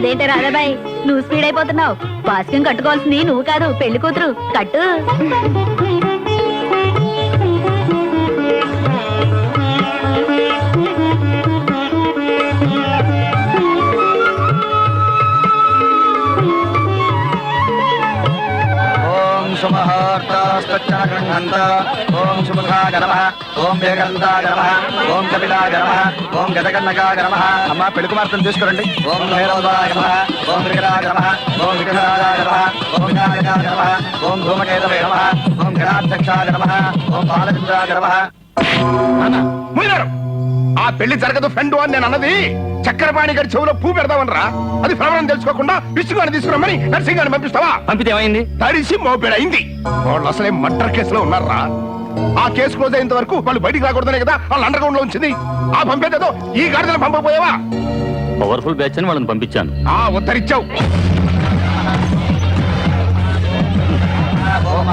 అదేంటి రాధాబాయ్ నువ్వు స్పీడ్ అయిపోతున్నావు. వాస్కం కట్టుకోవాల్సింది నువ్వు కాదు పెళ్లి కూతురు. కట్టు. ఓం సుముఖాయ నమః, ఓం వేగంతాయ నమః, ఓం కపిలాయ నమః, ఓం గజకర్ణకాయ నమః. అమ్మా పెళ్లి కుమార్తెను తీసుకురండి. ఓం భైరవాయ నమః, ఓం విగ్రహాయ నమః, ఓం విగ్రహాయ నమః, ఓం వినాయకాయ నమః, ఓం ధూమకేతవే నమః, ఓం గణాధ్యక్షాయ నమః, ఓం బాలచంద్రాయ నమః. ఆ పెళ్లి జరగదు ఫ్రెండ్ అని నేను అన్నది. చక్రపాణి గారి చెవులో పూ పెడదామనరా? అది ప్రమాణం తెలుసుకోకుండా విష్ణుగాని తీసుకురమ్మని నర్సింగాన్ని పంపిస్తావా? పంపితే ఏమైంది? తడిసి మోపెడైంది. వాళ్ళు అసలే మర్డర్ కేసులో ఉన్నారా? ఆ కేసు క్లోజ్ అయ్యేంత వరకు వాళ్ళు బయటికి రాకూడదనే కదా వాళ్ళు అండర్ గ్రౌండ్ లో ఉంచింది. ఆ పంపేదేదో ఈ గాడిదలు పంపకపోయావా? పవర్ఫుల్ బ్యాచ్ అని వాళ్ళని పంపించాను. ఉత్తరిచ్చావు. ఓం